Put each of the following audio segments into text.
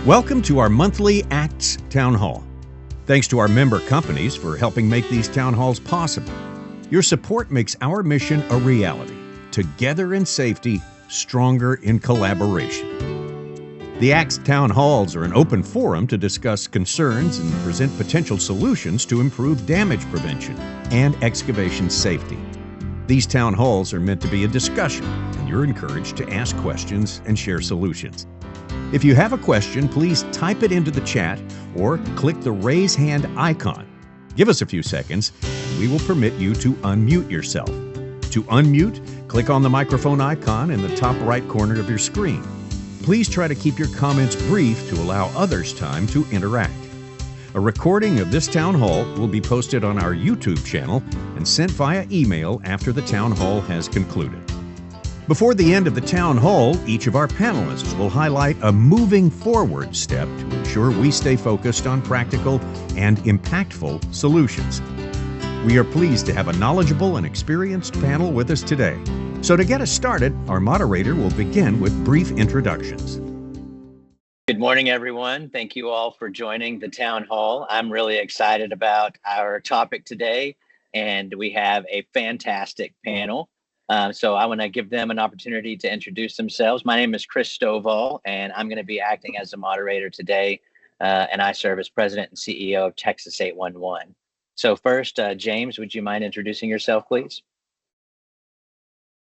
Welcome to our monthly ACTS Town Hall. Thanks to our member companies for helping make these town halls possible. Your support makes our mission a reality. Together in safety, stronger in collaboration. The ACTS Town Halls are an open forum to discuss concerns and present potential solutions to improve damage prevention and excavation safety. These town halls are meant to be a discussion, and you're encouraged to ask questions and share solutions. If you have a question, please type it into the chat or click the raise hand icon. Give us a few seconds, and we will permit you to unmute yourself. To unmute, click on the microphone icon in the top right corner of your screen. Please try to keep your comments brief to allow others time to interact. A recording of this town hall will be posted on our YouTube channel and sent via email after the town hall has concluded. Before the end of the town hall, each of our panelists will highlight a moving forward step to ensure we stay focused on practical and impactful solutions. We are pleased to have a knowledgeable and experienced panel with us today. So to get us started, our moderator will begin with brief introductions. Good morning, everyone. Thank you all for joining the town hall. I'm really excited about our topic today, and we have a fantastic panel. So I want to give them an opportunity to introduce themselves. My name is Chris Stovall, and I'm going to be acting as the moderator today, and I serve as president and CEO of Texas 811. So first, James, would you mind introducing yourself, please?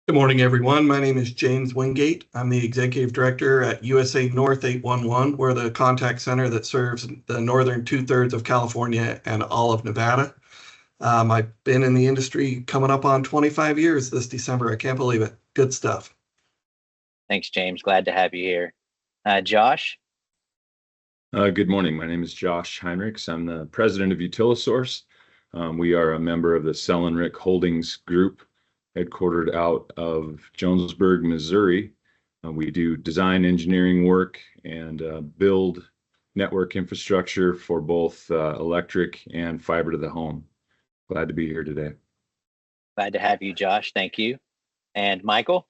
Good morning, everyone. My name is James Wingate. I'm the executive director at USA North 811. We're the contact center that serves the northern two-thirds of California and all of Nevada. I've been in the industry coming up on 25 years this December. I can't believe it. Good stuff. Thanks, James. Glad to have you here. Josh? Good morning. My name is Josh Heinrichs. I'm the president of Utilisource. We are a member of the Sellenrick Holdings Group, headquartered out of Jonesburg, Missouri. We do design engineering work and build network infrastructure for both electric and fiber to the home. Glad to be here today. Glad to have you, Josh. Thank you. And Michael?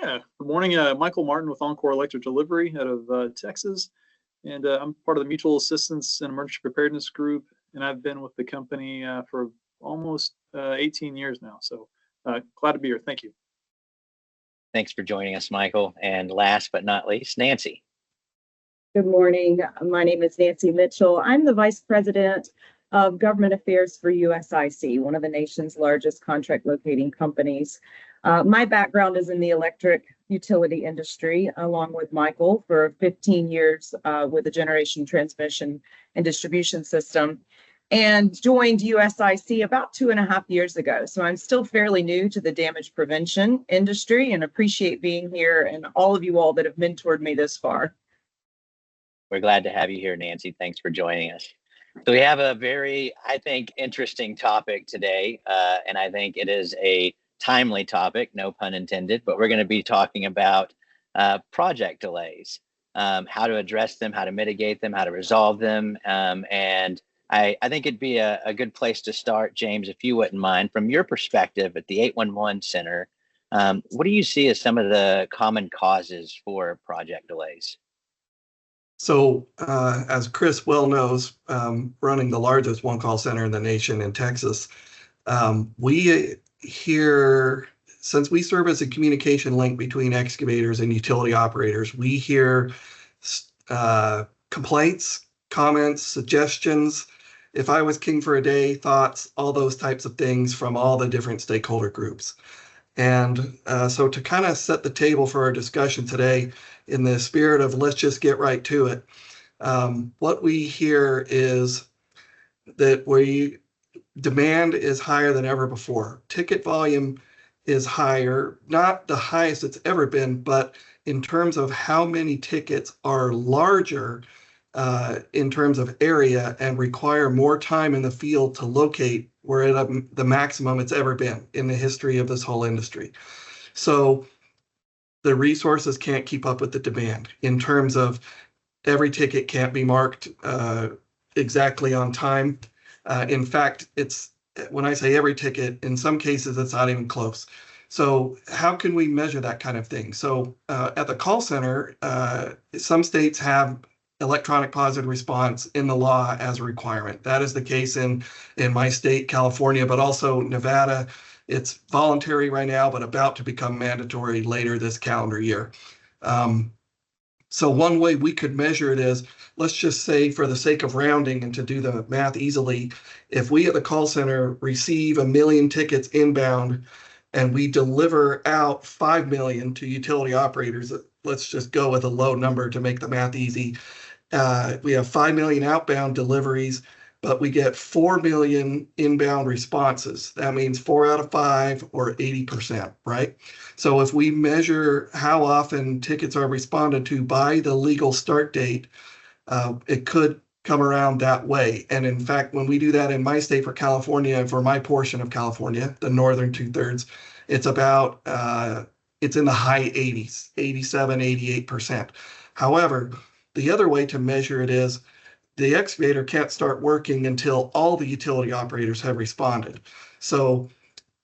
Yeah, good morning. Michael Martin with Encore Electric Delivery out of Texas. And I'm part of the Mutual Assistance and Emergency Preparedness Group. And I've been with the company for almost 18 years now. So glad to be here. Thank you. Thanks for joining us, Michael. And last but not least, Nancy. Good morning. My name is Nancy Mitchell. I'm the Vice President of Government Affairs for USIC, one of the nation's largest contract locating companies. My background is in the electric utility industry, along with Michael, for 15 years with the generation transmission and distribution system, and joined USIC about 2.5 years ago. So I'm still fairly new to the damage prevention industry and appreciate being here and all of you all that have mentored me this far. We're glad to have you here, Nancy. Thanks for joining us. So we have a very, I think, interesting topic today, and I think it is a timely topic, no pun intended, but we're going to be talking about project delays, how to address them, how to mitigate them, how to resolve them, and I think it'd be a good place to start, James, if you wouldn't mind, from your perspective at the 811 Center. What do you see as some of the common causes for project delays? So as Chris well knows, running the largest one-call center in the nation in Texas, we hear, since we serve as a communication link between excavators and utility operators, we hear complaints, comments, suggestions, if I was king for a day, thoughts, all those types of things from all the different stakeholder groups. And so to kind of set the table for our discussion today, in the spirit of let's just get right to it, what we hear is that demand is higher than ever before. Ticket volume is higher, not the highest it's ever been, but in terms of how many tickets are larger in terms of area and require more time in the field to locate, we're at the maximum it's ever been in the history of this whole industry. So the resources can't keep up with the demand in terms of every ticket can't be marked exactly on time. In fact, when I say every ticket, in some cases, it's not even close. So how can we measure that kind of thing? So at the call center, some states have electronic positive response in the law as a requirement. That is the case in my state, California, but also Nevada. It's voluntary right now, but about to become mandatory later this calendar year. So one way we could measure it is, let's just say for the sake of rounding and to do the math easily, if we at the call center receive 1 million tickets inbound and we deliver out 5 million to utility operators, let's just go with a low number to make the math easy. We have 5 million outbound deliveries, but we get 4 million inbound responses. That means 4 out of 5 or 80%, right? So if we measure how often tickets are responded to by the legal start date, it could come around that way. And in fact, when we do that in my state for California, for my portion of California, the northern 2/3, it's about, it's in the high 80s, 87, 88%. However, the other way to measure it is the excavator can't start working until all the utility operators have responded. So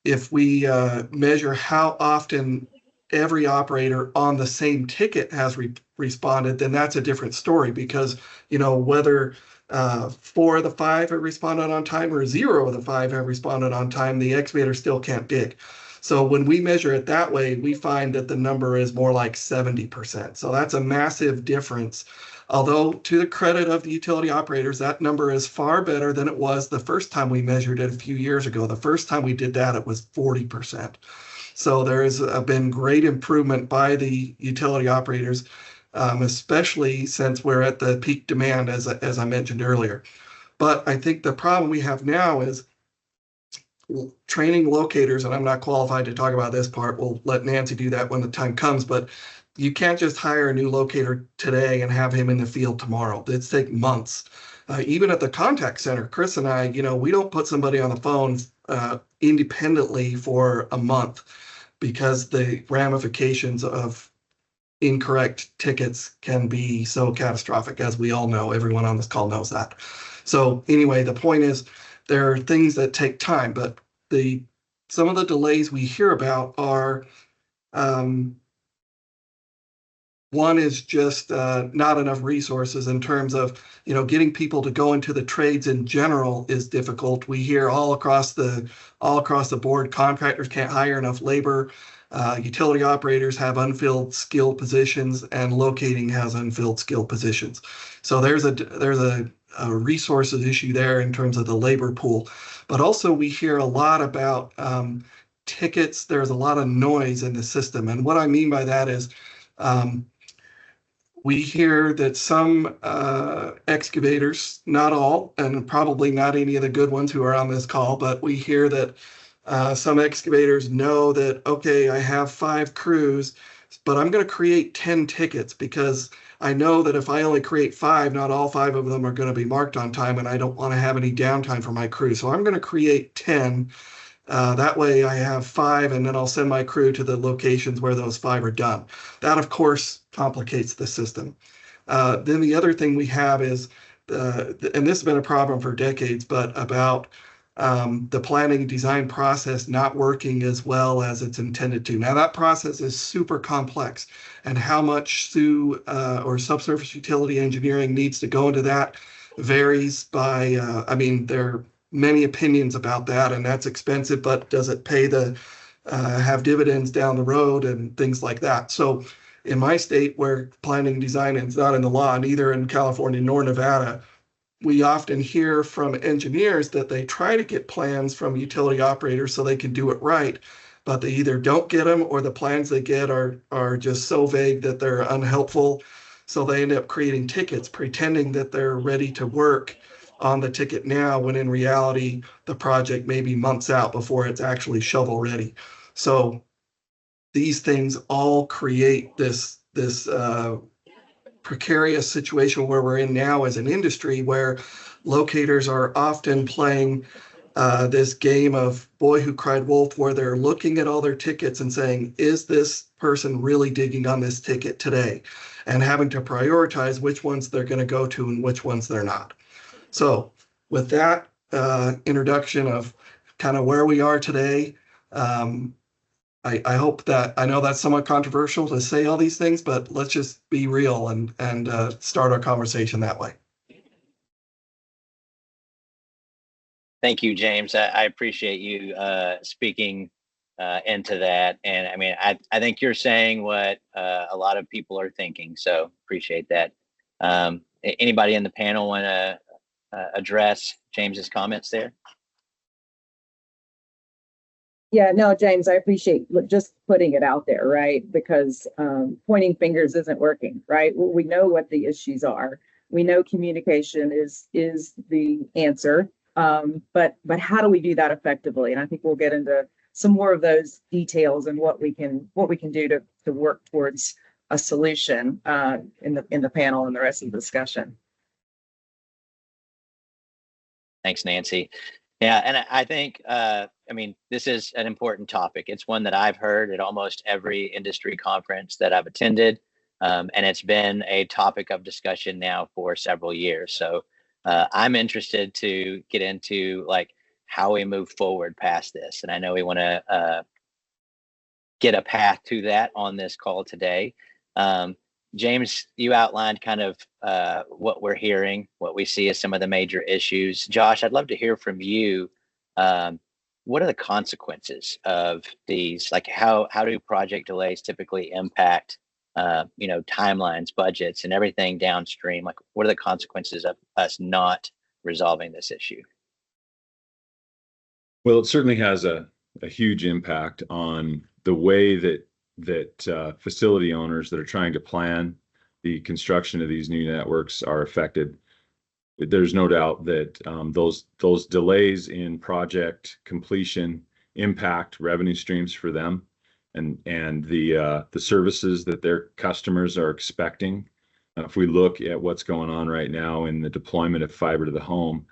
if we measure how often every operator on the same ticket has responded, then that's a different story, because, you know, whether 4 of the 5 have responded on time or 0 of the 5 have responded on time, the excavator still can't dig. So when we measure it that way, we find that the number is more like 70%. So that's a massive difference. Although, to the credit of the utility operators, that number is far better than it was the first time we measured it a few years ago. The first time we did that, it was 40%. So there has been great improvement by the utility operators, especially since we're at the peak demand, as I mentioned earlier. But I think the problem we have now is training locators, and I'm not qualified to talk about this part. We'll let Nancy do that when the time comes, but you can't just hire a new locator today and have him in the field tomorrow. It's take months. Even at the contact center, Chris and I, you know, we don't put somebody on the phone independently for a month, because the ramifications of incorrect tickets can be so catastrophic, as we all know. Everyone on this call knows that. So anyway, the point is, there are things that take time, but some of the delays we hear about are, one is just not enough resources in terms of, you know, getting people to go into the trades in general is difficult. We hear all across the board, contractors can't hire enough labor. Utility operators have unfilled skill positions, and locating has unfilled skill positions. So there's a resources issue there in terms of the labor pool. But also we hear a lot about tickets. There's a lot of noise in the system. And what I mean by that is, we hear that some excavators, not all, and probably not any of the good ones who are on this call, but we hear that some excavators know that, okay, I have 5 crews, but I'm going to create 10 tickets, because I know that if I only create 5, not all 5 of them are going to be marked on time, and I don't want to have any downtime for my crew. So I'm going to create 10. That way I have 5, and then I'll send my crew to the locations where those 5 are done. That, of course, complicates the system. Then the other thing we have is, and this has been a problem for decades, but about the planning and design process not working as well as it's intended to. Now, that process is super complex, and how much SU or subsurface utility engineering needs to go into that varies by, I mean, there are many opinions about that, and that's expensive, but does it pay to have dividends down the road and things like that? So in my state, where planning and design is not in the law, neither in California nor Nevada, we often hear from engineers that they try to get plans from utility operators so they can do it right, but they either don't get them, or the plans they get are just so vague that they're unhelpful. So they end up creating tickets pretending that they're ready to work on the ticket now, when in reality the project may be months out before it's actually shovel ready. So these things all create this precarious situation where we're in now as an industry, where locators are often playing this game of boy who cried wolf, where they're looking at all their tickets and saying, is this person really digging on this ticket today? And having to prioritize which ones they're going to go to and which ones they're not. So with that introduction of kind of where we are today, I hope that, I know that's somewhat controversial to say all these things, but let's just be real and start our conversation that way. Thank you, James. I appreciate you speaking into that. And I mean, I think you're saying what a lot of people are thinking. So appreciate that. Anybody in the panel want to address James's comments there? Yeah, no, James, I appreciate just putting it out there, right? Because pointing fingers isn't working, right? We know what the issues are. We know communication is the answer. But how do we do that effectively? And I think we'll get into some more of those details and what we can do to work towards a solution in the panel and the rest of the discussion. Thanks, Nancy. Yeah, and I think, I mean, this is an important topic. It's one that I've heard at almost every industry conference that I've attended, and it's been a topic of discussion now for several years. So I'm interested to get into like how we move forward past this. And I know we want to get a path to that on this call today. James, you outlined kind of what we're hearing, what we see as some of the major issues. Josh, I'd love to hear from you. What are the consequences of these? Like how do project delays typically impact, timelines, budgets, and everything downstream? Like what are the consequences of us not resolving this issue? Well, it certainly has a huge impact on the way that facility owners that are trying to plan the construction of these new networks are affected. There's no doubt that those delays in project completion impact revenue streams for them and the services that their customers are expecting. If we look at what's going on right now in the deployment of fiber to the home,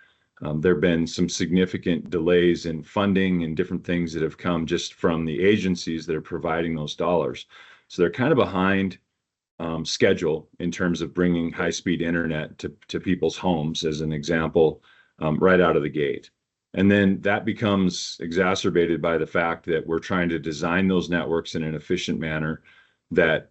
there have been some significant delays in funding and different things that have come just from the agencies that are providing those dollars. So they're kind of behind schedule in terms of bringing high-speed internet to people's homes, as an example, right out of the gate. And then that becomes exacerbated by the fact that we're trying to design those networks in an efficient manner that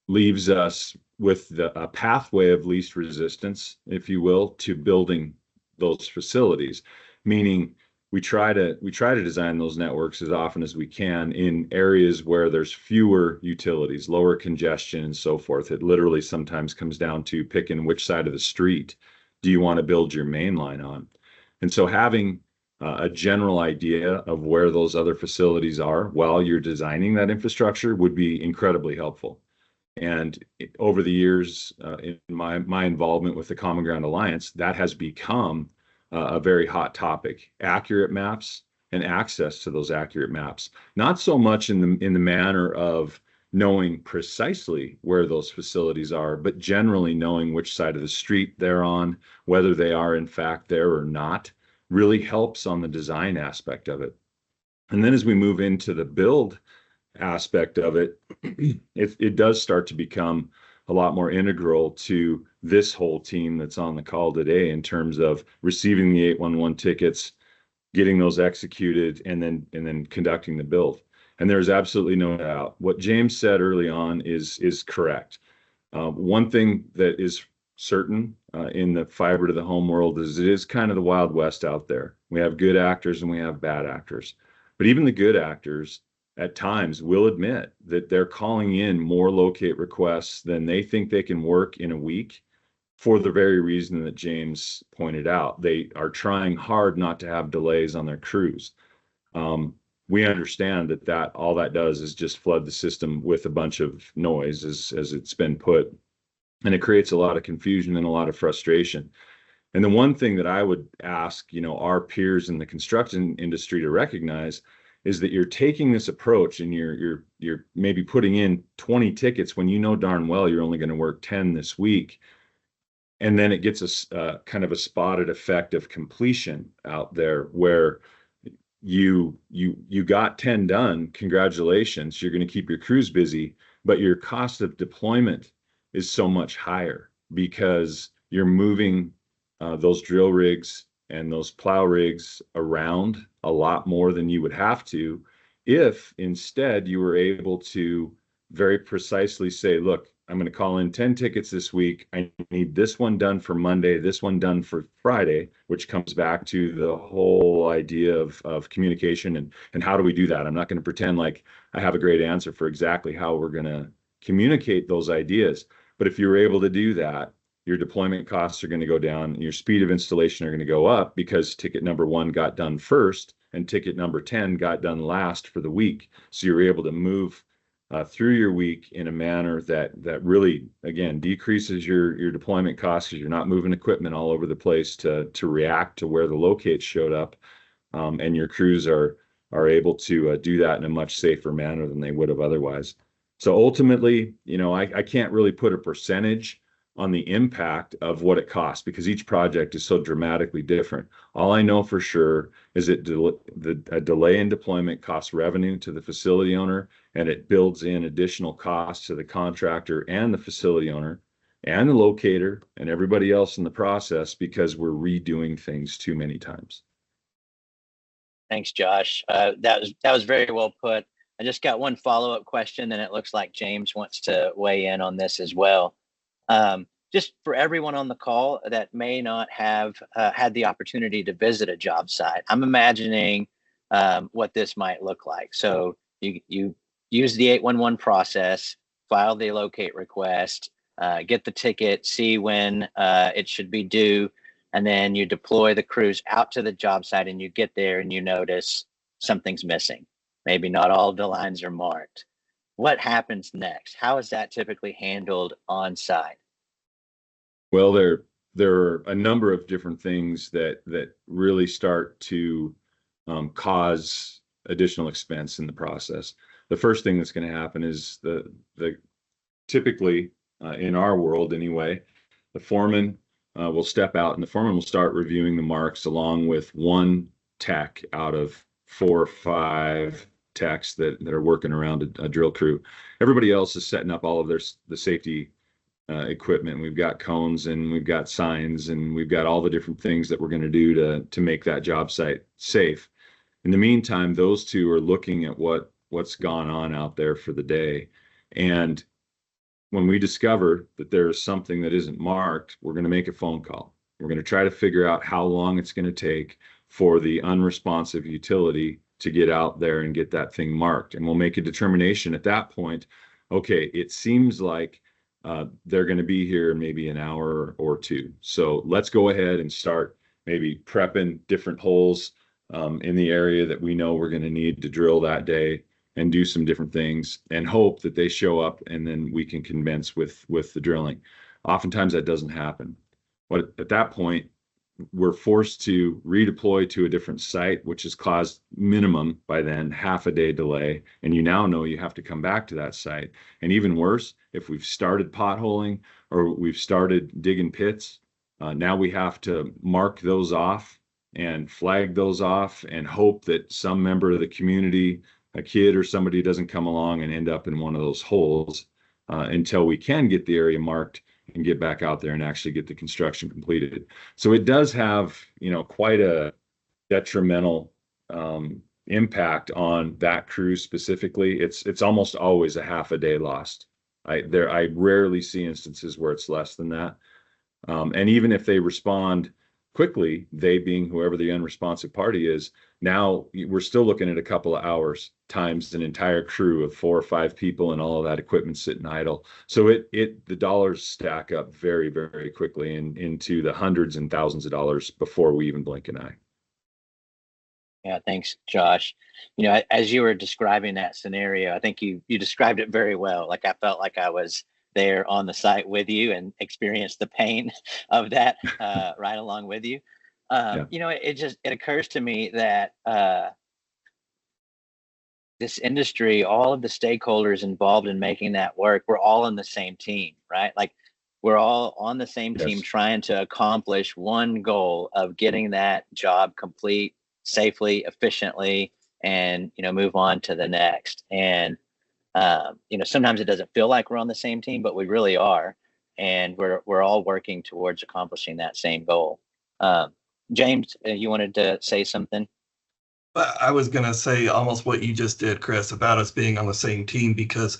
leaves us with a pathway of least resistance, if you will, to building those facilities, meaning we try to design those networks as often as we can in areas where there's fewer utilities, lower congestion, and so forth. It literally sometimes comes down to picking which side of the street do you want to build your main line on. And so having a general idea of where those other facilities are while you're designing that infrastructure would be incredibly helpful. And over the years, in my involvement with the Common Ground Alliance, that has become a very hot topic. Accurate maps and access to those accurate maps. Not so much in the manner of knowing precisely where those facilities are, but generally knowing which side of the street they're on, whether they are in fact there or not, really helps on the design aspect of it. And then as we move into the build aspect of it, it does start to become a lot more integral to this whole team that's on the call today in terms of receiving the 811 tickets, getting those executed, and then conducting the build. And there's absolutely no doubt what James said early on is correct. One thing that is certain in the fiber to the home world is it is kind of the Wild West out there. We have good actors and we have bad actors, but even the good actors at times will admit that they're calling in more locate requests than they think they can work in a week for the very reason that James pointed out. They are trying hard not to have delays on their crews. We understand that all that does is just flood the system with a bunch of noise, as it's been put, and it creates a lot of confusion and a lot of frustration. And the one thing that I would ask, our peers in the construction industry to recognize is that you're taking this approach and you're maybe putting in 20 tickets when you know darn well you're only going to work 10 this week. And then it gets a kind of a spotted effect of completion out there where you got 10 done. Congratulations. You're going to keep your crews busy, but your cost of deployment is so much higher because you're moving those drill rigs and those plow rigs around a lot more than you would have to if instead you were able to very precisely say, look, I'm going to call in 10 tickets this week. I need this one done for Monday, this one done for Friday, which comes back to the whole idea of communication and how do we do that? I'm not going to pretend like I have a great answer for exactly how we're going to communicate those ideas. But if you're able to do that, your deployment costs are going to go down and your speed of installation are going to go up because ticket number 1 got done first and ticket number 10 got done last for the week. So you're able to move through your week in a manner that really, again, decreases your deployment costs because you're not moving equipment all over the place to react to where the locates showed up, and your crews are able to do that in a much safer manner than they would have otherwise. So ultimately, I can't really put a percentage on the impact of what it costs because each project is so dramatically different. All I know for sure is that a delay in deployment costs revenue to the facility owner, and it builds in additional costs to the contractor and the facility owner and the locator and everybody else in the process because we're redoing things too many times. Thanks, Josh. That was very well put. I just got one follow-up question, and it looks like James wants to weigh in on this as well. Just for everyone on the call that may not have had the opportunity to visit a job site, I'm imagining what this might look like. So you use the 811 process, file the locate request, get the ticket, see when it should be due, and then you deploy the crews out to the job site and you get there and you notice something's missing. Maybe not all the lines are marked. What happens next? How is that typically handled on site? Well, there are a number of different things that really start to cause additional expense in the process. The first thing that's going to happen is the typically in our world anyway, the foreman will step out and the foreman will start reviewing the marks along with one tech out of 4 or 5 techs that are working around a drill crew. Everybody else is setting up all of the safety equipment. We've got cones and we've got signs and we've got all the different things that we're going to do to make that job site safe. In the meantime, those two are looking at what's gone on out there for the day. And when we discover that there's something that isn't marked, we're going to make a phone call. We're going to try to figure out how long it's going to take for the unresponsive utility to get out there and get that thing marked. And we'll make a determination at that point. Okay, it seems like they're going to be here maybe an hour or 2. So let's go ahead and start maybe prepping different holes in the area that we know we're going to need to drill that day and do some different things and hope that they show up and then we can commence with the drilling. Oftentimes that doesn't happen. But at that point, we're forced to redeploy to a different site, which has caused minimum by then half a day delay. And you now know you have to come back to that site. And even worse, if we've started potholing or we've started digging pits, now we have to mark those off and flag those off and hope that some member of the community, a kid or somebody, doesn't come along and end up in one of those holes until we can get the area marked and get back out there and actually get the construction completed. So it does have, quite a detrimental impact on that crew specifically. It's almost always a half a day lost. I rarely see instances where it's less than that. And even if they respond quickly, they being whoever the unresponsive party is, now we're still looking at a couple of hours times an entire crew of 4 or 5 people and all of that equipment sitting idle. So the dollars stack up very, very quickly into the hundreds and thousands of dollars before we even blink an eye. Yeah, thanks, Josh. As you were describing that scenario, I think you described it very well. Like I felt like I was there on the site with you and experienced the pain of that right along with you. Yeah. It occurs to me that this industry, all of the stakeholders involved in making that work, we're all on the same team, right? Like we're all on the same team Yes. trying to accomplish one goal of getting that job complete safely, efficiently, and move on to the next. And sometimes it doesn't feel like we're on the same team, but we really are, and we're all working towards accomplishing that same goal. James, you wanted to say something? I was going to say almost what you just did, Chris, about us being on the same team, because,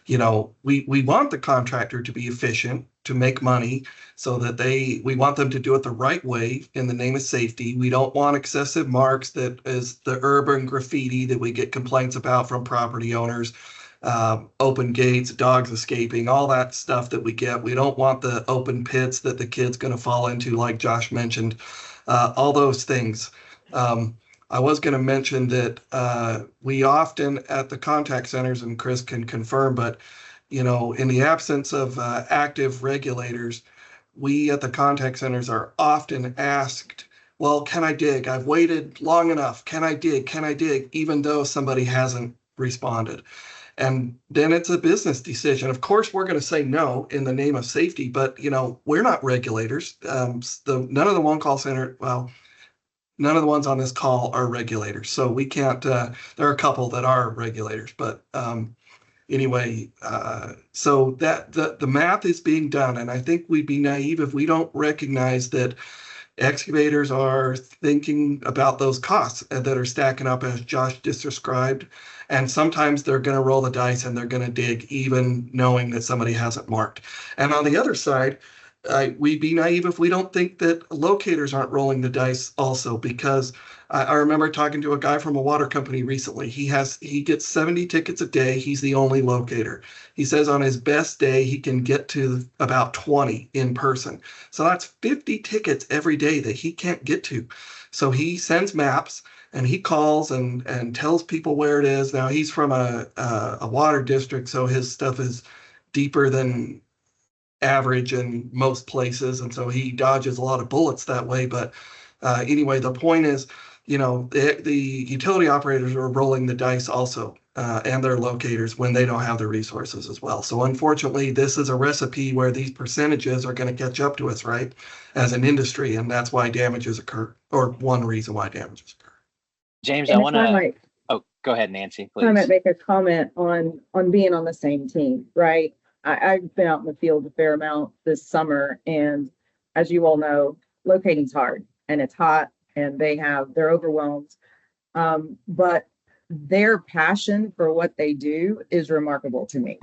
you know, we want the contractor to be efficient, to make money, so that we want them to do it the right way in the name of safety. We don't want excessive marks that is the urban graffiti that we get complaints about from property owners, open gates, dogs escaping, all that stuff that we get. We don't want the open pits that the kid's going to fall into, like Josh mentioned, all those things. I was going to mention that we often at the contact centers, and Chris can confirm, but you know, in the absence of active regulators, we at the contact centers are often asked, well, can I dig? I've waited long enough. Can I dig? Can I dig? Even though somebody hasn't responded. And then it's a business decision. Of course, we're going to say no in the name of safety, but you know, we're not regulators. None of the one call center, well, none of the ones on this call are regulators. So we can't, there are a couple that are regulators, but anyway, so that the math is being done. And I think we'd be naive if we don't recognize that excavators are thinking about those costs that are stacking up, as Josh just described. And sometimes they're going to roll the dice and they're going to dig even knowing that somebody hasn't marked. And on the other side, we'd be naive if we don't think that locators aren't rolling the dice also, because I remember talking to a guy from a water company recently. He gets 70 tickets a day. He's the only locator. He says on his best day, he can get to about 20 in person. So that's 50 tickets every day that he can't get to. So he sends maps and he calls and tells people where it is. Now he's from a water district, so his stuff is deeper than average in most places, and so he dodges a lot of bullets that way. But anyway, the point is, you know, the utility operators are rolling the dice also, and their locators, when they don't have the resources as well. So unfortunately, this is a recipe where these percentages are going to catch up to us, right, as an industry, and that's why damages occur, or one reason why damages occur. James, And I want to. Oh, go ahead, Nancy, please. I might make a comment on being on the same team, right? I've been out in the field a fair amount this summer, and as you all know, locating's hard and it's hot, and they're overwhelmed. But their passion for what they do is remarkable to me.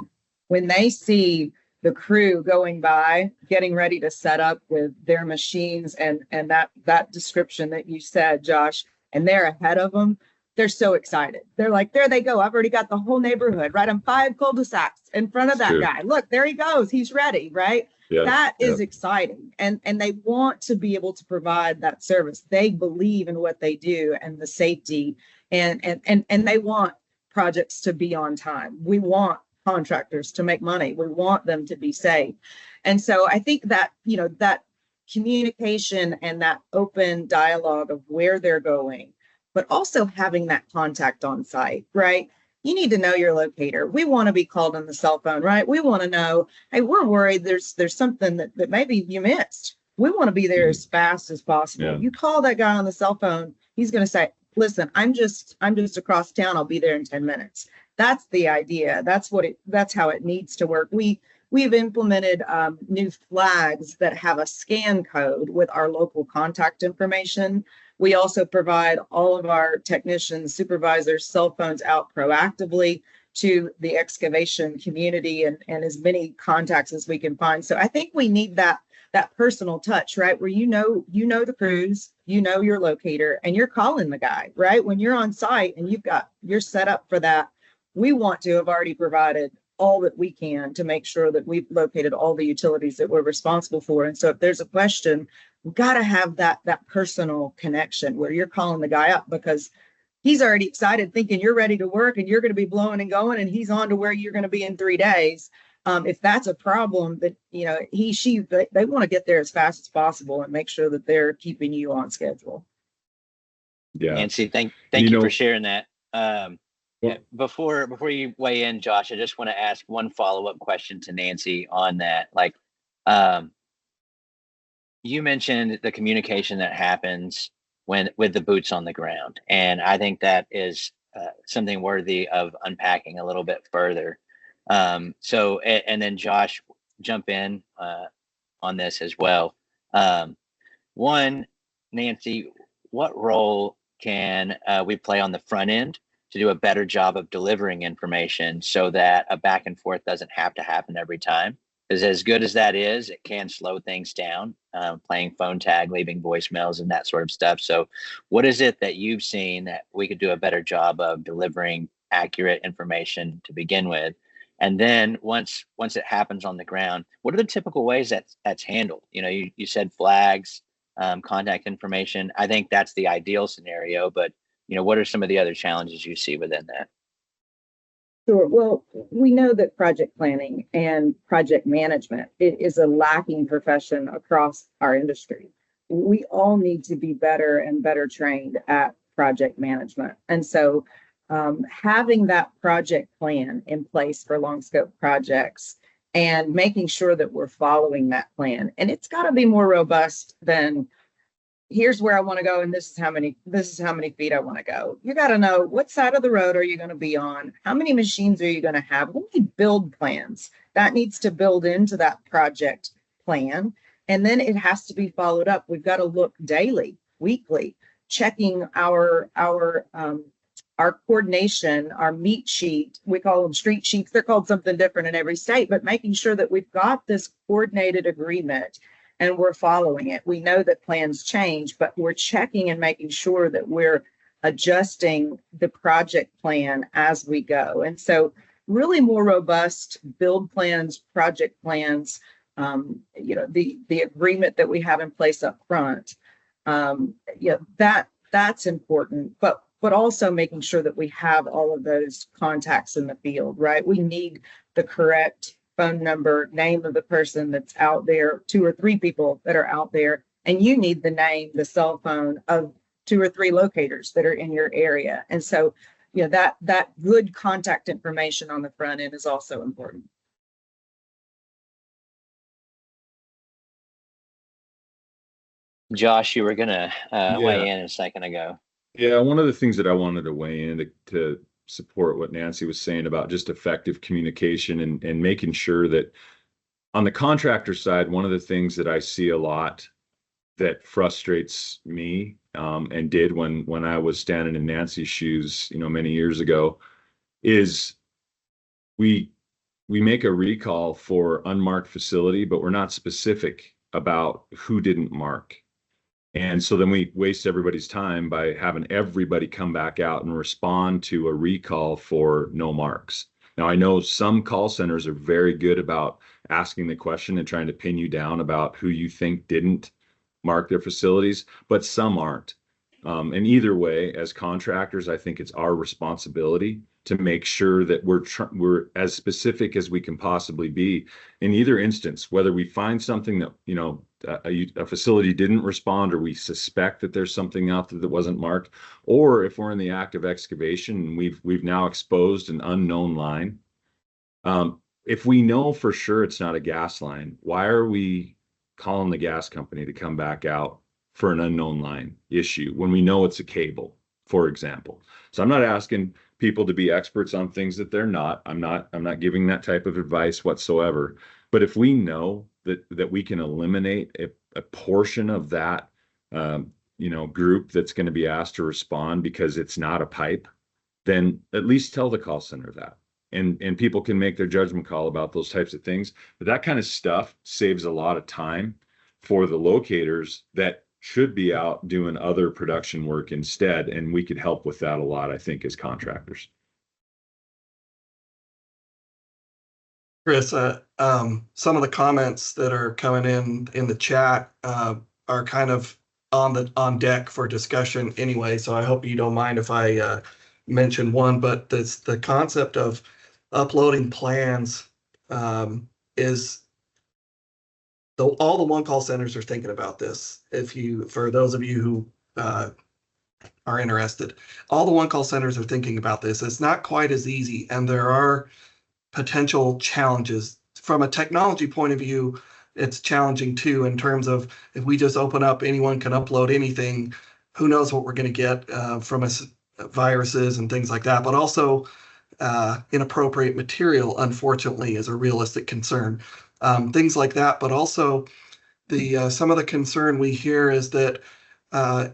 When they see the crew going by, getting ready to set up with their machines and that description that you said, Josh, and they're ahead of them, they're so excited. They're like, there they go. I've already got the whole neighborhood, right? I'm 5 cul-de-sacs in front of that guy. Look, there he goes. He's ready, right? Yeah, that is exciting. And they want to be able to provide that service. They believe in what they do and the safety, and they want projects to be on time. We want contractors to make money. We want them to be safe. And so I think that, you know, that communication and that open dialogue of where they're going, but also having that contact on site, right? You need to know your locator. We want to be called on the cell phone, right? We want to know, hey, we're worried there's something that maybe you missed. We want to be there as fast as possible. Yeah. You call that guy on the cell phone, he's going to say, listen, I'm just across town. I'll be there in 10 minutes. That's the idea. That's how it needs to work. We've implemented new flags that have a scan code with our local contact information. We also provide all of our technicians, supervisors, cell phones out proactively to the excavation community and as many contacts as we can find. So I think we need that personal touch, right? Where you know the crews, you know your locator, and you're calling the guy, right? When you're on site and you're set up for that, we want to have already provided all that we can to make sure that we've located all the utilities that we're responsible for. And so if there's a question, we've got to have that personal connection where you're calling the guy up because he's already excited, thinking you're ready to work and you're going to be blowing and going, and he's on to where you're going to be in 3 days. If that's a problem, that, you know, they want to get there as fast as possible and make sure that they're keeping you on schedule. Yeah. Nancy, thank you for sharing that. Before you weigh in, Josh, I just want to ask one follow-up question to Nancy on that. Like, you mentioned the communication that happens with the boots on the ground, and I think that is something worthy of unpacking a little bit further. So, and then Josh, jump in on this as well. One, Nancy, what role can we play on the front end to do a better job of delivering information so that a back and forth doesn't have to happen every time? Because as good as that is, it can slow things down, playing phone tag, leaving voicemails and that sort of stuff. So what is it that you've seen that we could do a better job of delivering accurate information to begin with? And then once it happens on the ground, what are the typical ways that's handled? You said flags, contact information. I think that's the ideal scenario, but what are some of the other challenges you see within that? Sure. Well, we know that project planning and project management is a lacking profession across our industry. We all need to be better and better trained at project management. And so having that project plan in place for long scope projects and making sure that we're following that plan. And it's got to be more robust than here's where I want to go, and this is how many feet I want to go. You got to know what side of the road are you going to be on? How many machines are you going to have? We need build plans. That needs to build into that project plan. And then it has to be followed up. We've got to look daily, weekly, checking our coordination, our meet sheet. We call them street sheets. They're called something different in every state, but making sure that we've got this coordinated agreement and we're following it. We know that plans change, but we're checking and making sure that we're adjusting the project plan as we go. And so really more robust build plans, project plans, the agreement that we have in place up front, that's important, but also making sure that we have all of those contacts in the field, right? We need the correct phone number, name of the person that's out there, 2 or 3 people that are out there, and you need the name, the cell phone of 2 or 3 locators that are in your area. And so, that good contact information on the front end is also important. Josh, you were gonna weigh in a second ago. Yeah, one of the things that I wanted to weigh in to support what Nancy was saying about just effective communication and making sure that on the contractor side, one of the things that I see a lot that frustrates me and did when I was standing in Nancy's shoes, many years ago, is we make a recall for unmarked facility, but we're not specific about who didn't mark. And so then we waste everybody's time by having everybody come back out and respond to a recall for no marks. Now, I know some call centers are very good about asking the question and trying to pin you down about who you think didn't mark their facilities, but some aren't. And either way, as contractors, I think it's our responsibility to make sure that we're as specific as we can possibly be in either instance, whether we find something that, a facility didn't respond, or we suspect that there's something out there that wasn't marked, or if we're in the act of excavation and we've now exposed an unknown line. If we know for sure it's not a gas line, why are we calling the gas company to come back out for an unknown line issue when we know it's a cable, for example? So I'm not asking people to be experts on things that they're not. I'm not giving that type of advice whatsoever. But if we know that we can eliminate a portion of that group that's going to be asked to respond because it's not a pipe, then at least tell the call center that. And people can make their judgment call about those types of things. But that kind of stuff saves a lot of time for the locators that should be out doing other production work instead. And we could help with that a lot, I think, as contractors. Chris, some of the comments that are coming in the chat are kind of on deck for discussion anyway. So I hope you don't mind if I mention one, but the concept of uploading plans is all the one call centers are thinking about this. For those of you who are interested, all the one call centers are thinking about this. It's not quite as easy, and there are potential challenges from a technology point of view. It's challenging too, in terms of if we just open up, anyone can upload anything. Who knows what we're going to get from us, viruses and things like that. But also inappropriate material, unfortunately, is a realistic concern. Things like that. But also some of the concern we hear is that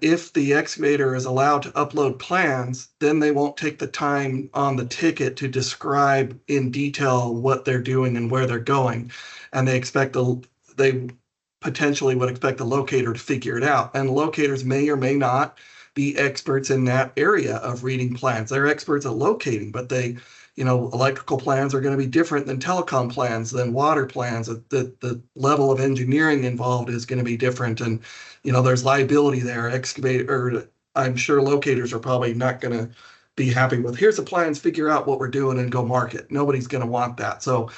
if the excavator is allowed to upload plans, then they won't take the time on the ticket to describe in detail what they're doing and where they're going. And they potentially would expect the locator to figure it out. And locators may or may not be experts in that area of reading plans. They're experts at locating, but electrical plans are going to be different than telecom plans, than water plans. The level of engineering involved is going to be different. And, there's liability there. I'm sure locators are probably not going to be happy with, here's the plans, figure out what we're doing and go market. Nobody's going to want that. So,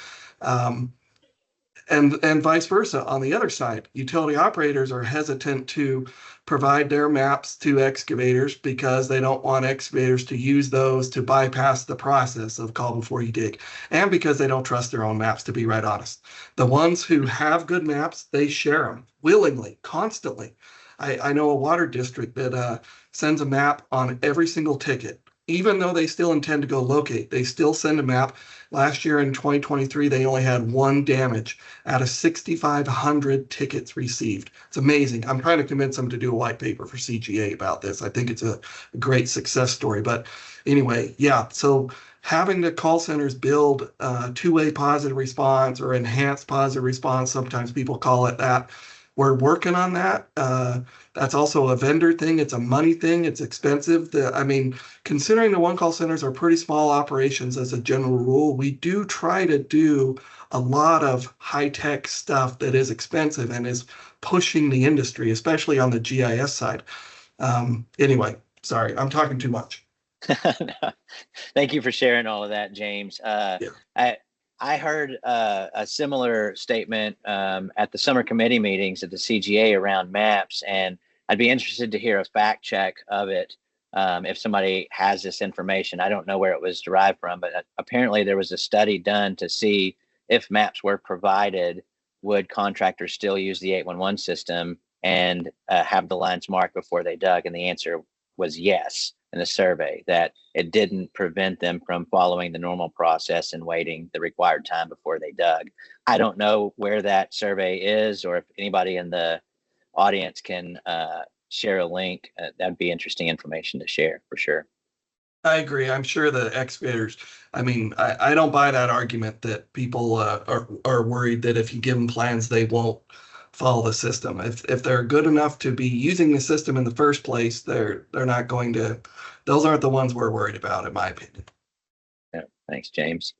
and vice versa. On the other side, utility operators are hesitant to provide their maps to excavators because they don't want excavators to use those to bypass the process of call before you dig, and because they don't trust their own maps, to be right honest. The ones who have good maps, they share them willingly, constantly. I know a water district that sends a map on every single ticket. Even though they still intend to go locate, they still send a map. Last year in 2023, they only had one damage out of 6,500 tickets received. It's amazing. I'm trying to convince them to do a white paper for CGA about this. I think it's a great success story. But anyway, yeah, so having the call centers build two-way positive response or enhanced positive response, sometimes people call it that. We're working on that. That's also a vendor thing. It's a money thing. It's expensive. Considering the one call centers are pretty small operations as a general rule, we do try to do a lot of high-tech stuff that is expensive and is pushing the industry, especially on the GIS side. Anyway, sorry, I'm talking too much. No. Thank you for sharing all of that, James. Yeah. I heard a similar statement at the summer committee meetings at the CGA around maps, and I'd be interested to hear a fact check of it if somebody has this information. I don't know where it was derived from, but apparently there was a study done to see if maps were provided, would contractors still use the 811 system and have the lines marked before they dug? And the answer was yes in the survey, that it didn't prevent them from following the normal process and waiting the required time before they dug. I don't know where that survey is, or if anybody in the audience can share a link. That'd be interesting information to share for sure. I agree. I'm sure the excavators, I don't buy that argument that people are worried that if you give them plans, they won't follow the system. If they're good enough to be using the system in the first place, they're not going to. Those aren't the ones we're worried about, in my opinion. Yeah, thanks, James.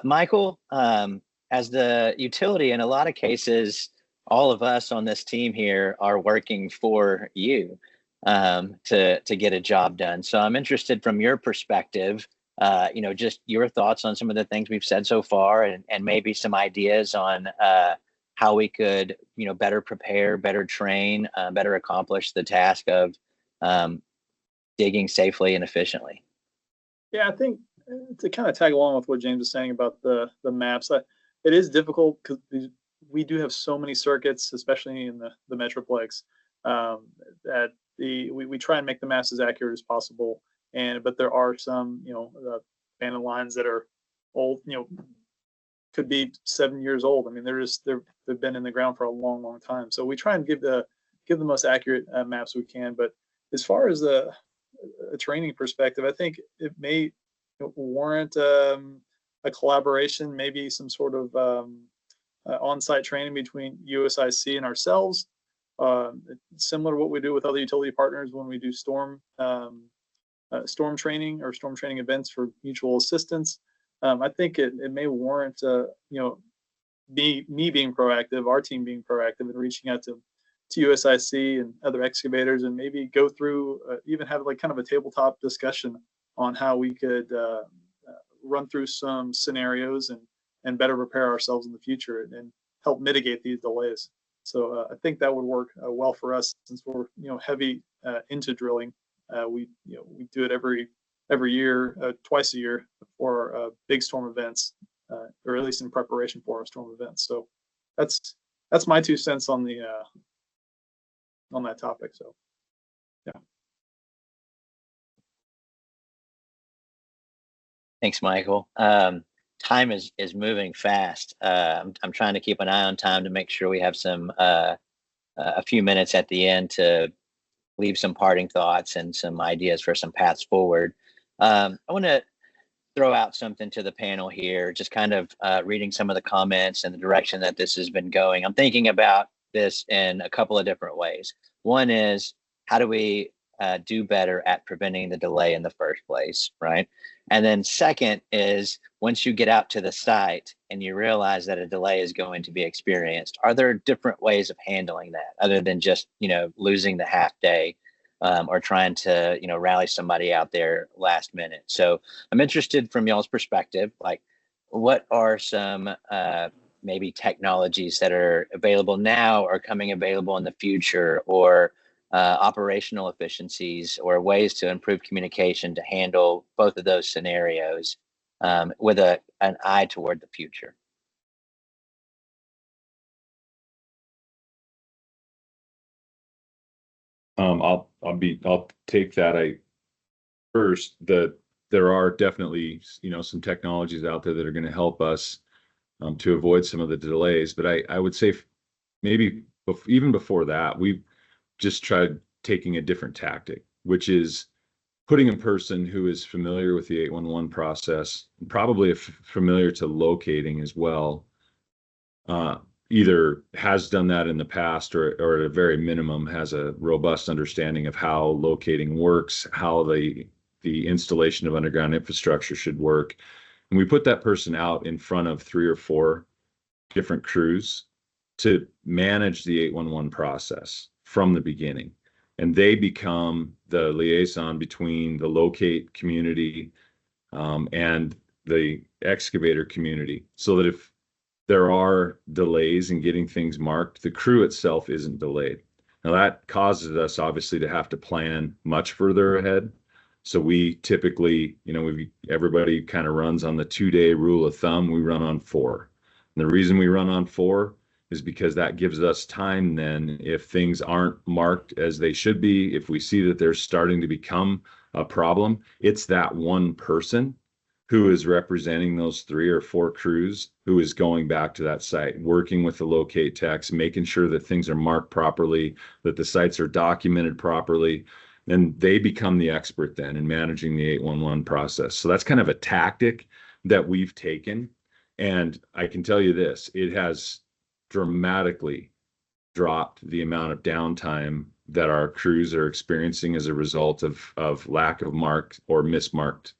Michael, as the utility, in a lot of cases, all of us on this team here are working for you to get a job done. So I'm interested from your perspective, just your thoughts on some of the things we've said so far, and maybe some ideas on how we could, better prepare, better train, better accomplish the task of digging safely and efficiently. Yeah, I think to kind of tag along with what James is saying about the maps, it is difficult because we do have so many circuits, especially in the Metroplex, that we try and make the maps as accurate as possible. But there are some, abandoned lines that are old, could be 7 years old. They've been in the ground for a long, long time. So we try and give the most accurate maps we can. But as far as a training perspective, I think it may warrant a collaboration, maybe some sort of on-site training between USIC and ourselves, similar to what we do with other utility partners when we do storm training or storm training events for mutual assistance. I think it may warrant me being proactive, our team being proactive, and reaching out to USIC and other excavators, and maybe go through even have kind of a tabletop discussion on how we could run through some scenarios and better prepare ourselves in the future and help mitigate these delays. So I think that would work well for us, since we're heavy into drilling. We do it every year, twice a year, for big storm events, or at least in preparation for our storm events. So that's my 2 cents on that topic. So yeah. Thanks, Michael. Time is moving fast. I'm trying to keep an eye on time to make sure we have a few minutes at the end to leave some parting thoughts and some ideas for some paths forward. I want to throw out something to the panel here, just kind of reading some of the comments and the direction that this has been going. I'm thinking about this in a couple of different ways. One is, how do we do better at preventing the delay in the first place, right? And then second is, once you get out to the site and you realize that a delay is going to be experienced, are there different ways of handling that other than just, losing the half day or trying to, rally somebody out there last minute? So I'm interested from y'all's perspective, like, what are some maybe technologies that are available now or coming available in the future, or operational efficiencies or ways to improve communication to handle both of those scenarios with an eye toward the future? I'll take that. There are definitely, some technologies out there that are going to help us to avoid some of the delays. But I would say maybe even before that, we've just tried taking a different tactic, which is putting a person who is familiar with the 811 process, probably familiar to locating as well, either has done that in the past or at a very minimum has a robust understanding of how locating works, how the installation of underground infrastructure should work. And we put that person out in front of 3 or 4 different crews to manage the 811 process from the beginning. And they become the liaison between the locate community and the excavator community, so that if there are delays in getting things marked, the crew itself isn't delayed. Now that causes us obviously to have to plan much further ahead. So we typically, everybody kind of runs on the 2-day rule of thumb. We run on 4. And the reason we run on 4 is because that gives us time then, if things aren't marked as they should be, if we see that they're starting to become a problem, it's that one person who is representing those 3 or 4 crews who is going back to that site, working with the locate techs, making sure that things are marked properly, that the sites are documented properly. And they become the expert then in managing the 811 process. So that's kind of a tactic that we've taken. And I can tell you this, it has dramatically dropped the amount of downtime that our crews are experiencing as a result of lack of marked or mismarked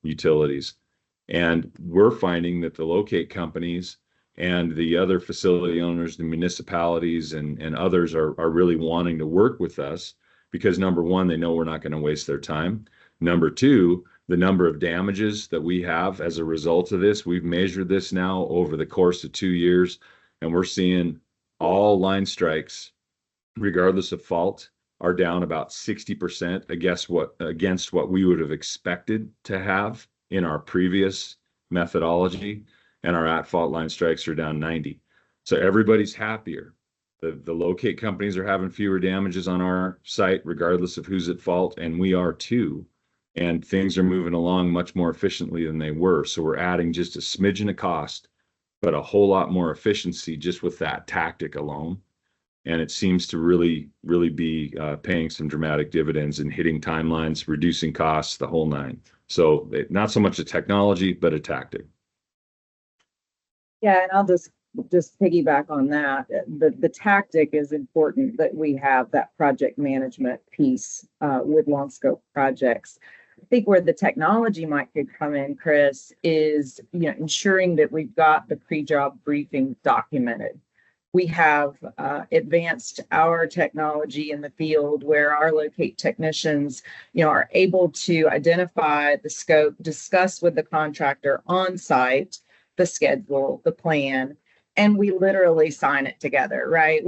utilities. And we're finding that the locate companies and the other facility owners, the municipalities and others are really wanting to work with us, because number one, they know we're not going to waste their time. Number two, the number of damages that we have as a result of this, we've measured this now over the course of 2 years, and we're seeing all line strikes, regardless of fault, are down about 60% against what we would have expected to have in our previous methodology, and our at-fault line strikes are down 90. So everybody's happier. The locate companies are having fewer damages on our site, regardless of who's at fault, and we are too. And things are moving along much more efficiently than they were. So we're adding just a smidgen of cost, but a whole lot more efficiency just with that tactic alone. And it seems to really, really be paying some dramatic dividends in hitting timelines, reducing costs, the whole nine. So not so much a technology, but a tactic. Yeah, and I'll just piggyback on that. The tactic is important, that we have that project management piece with long scope projects. I think where the technology could come in, Chris, is ensuring that we've got the pre-job briefing documented. We have advanced our technology in the field where our locate technicians, are able to identify the scope, discuss with the contractor on site the schedule, the plan, and we literally sign it together, right?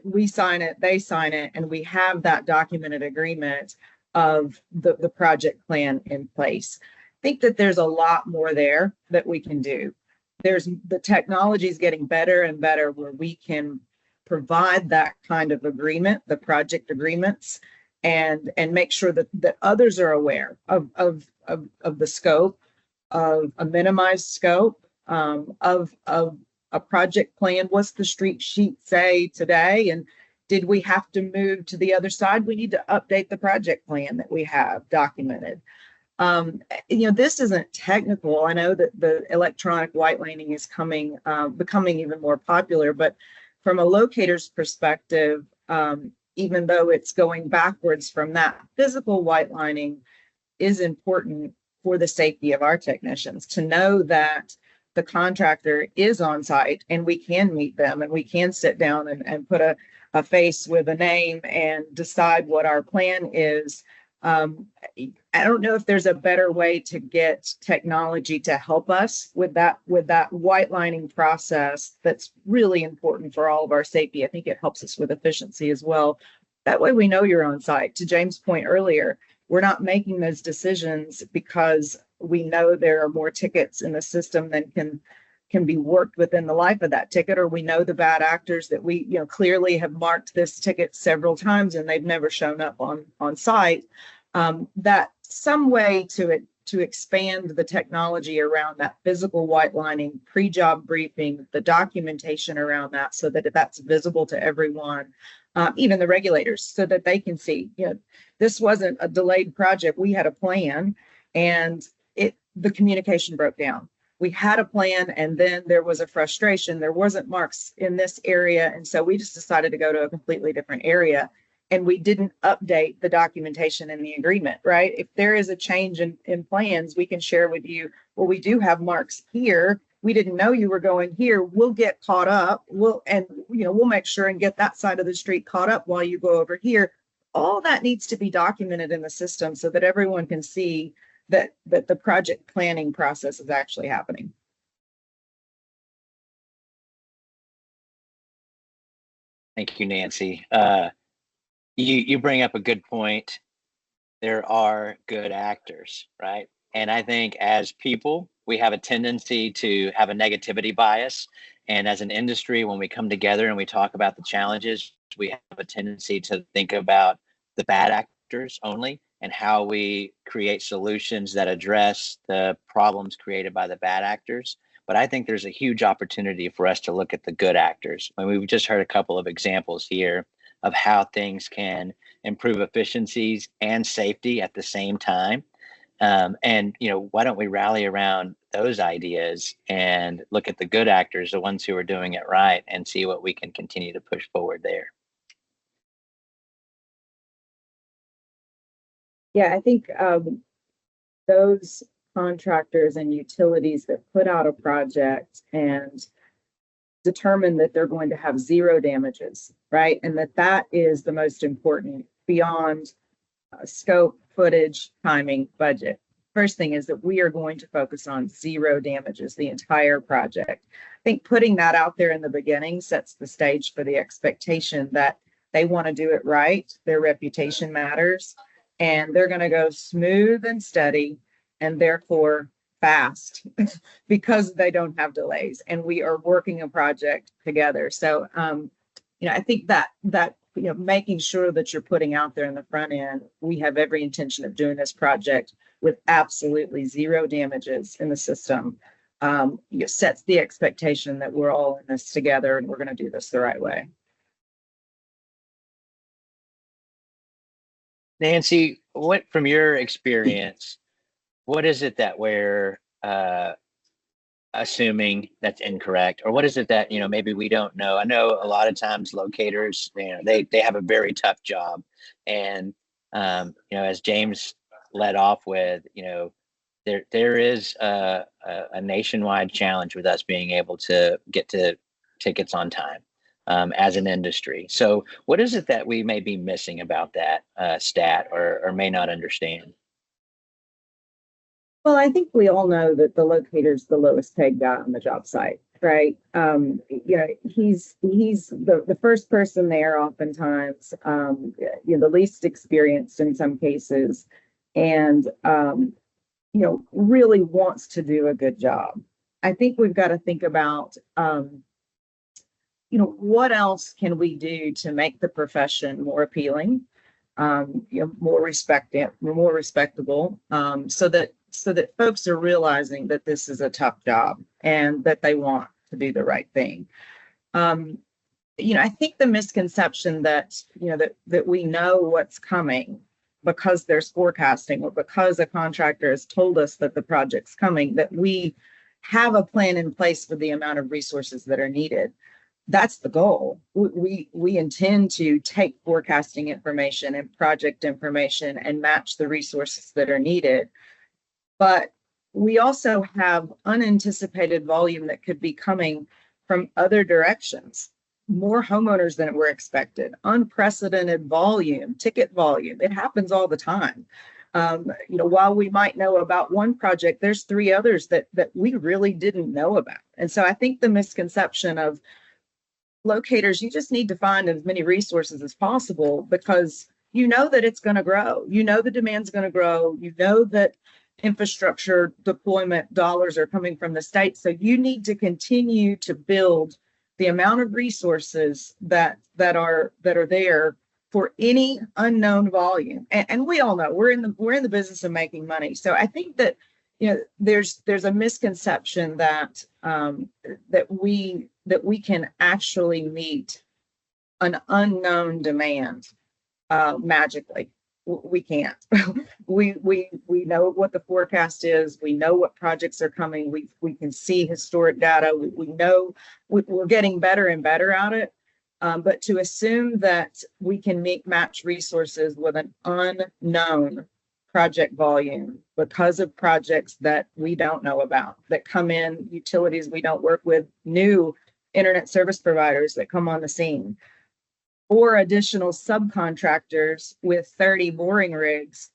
We sign it, they sign it, and we have that documented agreement of the project plan in place. I think that there's a lot more there that we can do. The technology is getting better and better where we can provide that kind of agreement, the project agreements, and make sure that others are aware of the scope, of a minimized scope, of a project plan. What's the street sheet say today? And Did we have to move to the other side? We need to update the project plan that we have documented. This isn't technical. I know that the electronic white laning is becoming even more popular, but from a locator's perspective, even though it's going backwards from that, physical white lining is important for the safety of our technicians, to know that the contractor is on site and we can meet them and we can sit down and put a face with a name and decide what our plan is. I don't know if there's a better way to get technology to help us with that white lining process. That's really important for all of our safety. I think it helps us with efficiency as well. That way we know you're on site. To James' point earlier, we're not making those decisions because we know there are more tickets in the system than can be worked within the life of that ticket, or we know the bad actors that we clearly have marked this ticket several times and they've never shown up on site. That some way to expand the technology around that physical white lining, pre-job briefing, the documentation around that, so that that's visible to everyone, even the regulators, so that they can see, this wasn't a delayed project. We had a plan, and the communication broke down. We had a plan, and then there was a frustration. There wasn't marks in this area, and so we just decided to go to a completely different area. And we didn't update the documentation in the agreement, right? If there is a change in plans, we can share with you, well, we do have marks here. We didn't know you were going here. We'll get caught up. We'll make sure and get that side of the street caught up while you go over here. All that needs to be documented in the system so that everyone can see that the project planning process is actually happening. Thank you, Nancy. You bring up a good point. There are good actors, right? And I think as people, we have a tendency to have a negativity bias. And as an industry, when we come together and we talk about the challenges, we have a tendency to think about the bad actors only and how we create solutions that address the problems created by the bad actors. But I think there's a huge opportunity for us to look at the good actors. I mean, we've just heard a couple of examples here of how things can improve efficiencies and safety at the same time. And why don't we rally around those ideas and look at the good actors, the ones who are doing it right, and see what we can continue to push forward there. Yeah, I think those contractors and utilities that put out a project and determine that they're going to have zero damages, right? And that is the most important beyond scope, footage, timing, budget. First thing is that we are going to focus on zero damages, the entire project. I think putting that out there in the beginning sets the stage for the expectation that they want to do it right, their reputation matters, and they're going to go smooth and steady, and therefore fast because they don't have delays, and we are working a project together. So I think that making sure that you're putting out there in the front end, we have every intention of doing this project with absolutely zero damages in the system, sets the expectation that we're all in this together and we're going to do this the right way. Nancy, what from your experience, what is it that we're assuming that's incorrect, or what is it that maybe we don't know? I know a lot of times locators, they have a very tough job, and as James led off with, there is a nationwide challenge with us being able to get to tickets on time as an industry. So what is it that we may be missing about that stat or may not understand? Well, I think we all know that the locator's the lowest paid guy on the job site, right? He's the first person there oftentimes, the least experienced in some cases, and really wants to do a good job. I think we've got to think about what else can we do to make the profession more appealing, more respectable, so that folks are realizing that this is a tough job and that they want to do the right thing. I think the misconception that, that we know what's coming because there's forecasting or because a contractor has told us that the project's coming, that we have a plan in place for the amount of resources that are needed. That's the goal. We intend to take forecasting information and project information and match the resources that are needed. But we also have unanticipated volume that could be coming from other directions. More homeowners than were expected, unprecedented volume, ticket volume. It happens all the time. While we might know about one project, there's 3 others that we really didn't know about. And so I think the misconception of locators, you just need to find as many resources as possible because that it's going to grow. The demand's going to grow. That infrastructure deployment dollars are coming from the state. So you need to continue to build the amount of resources that are there for any unknown volume. And we all know we're in the business of making money. So I think that there's a misconception that that we can actually meet an unknown demand magically. We can't. we know what the forecast is. We know what projects are coming. We can see historic data. We know we're getting better and better at it. But to assume that we can match resources with an unknown project volume because of projects that we don't know about, that come in, utilities we don't work with, new internet service providers that come on the scene, or additional subcontractors with 30 boring rigs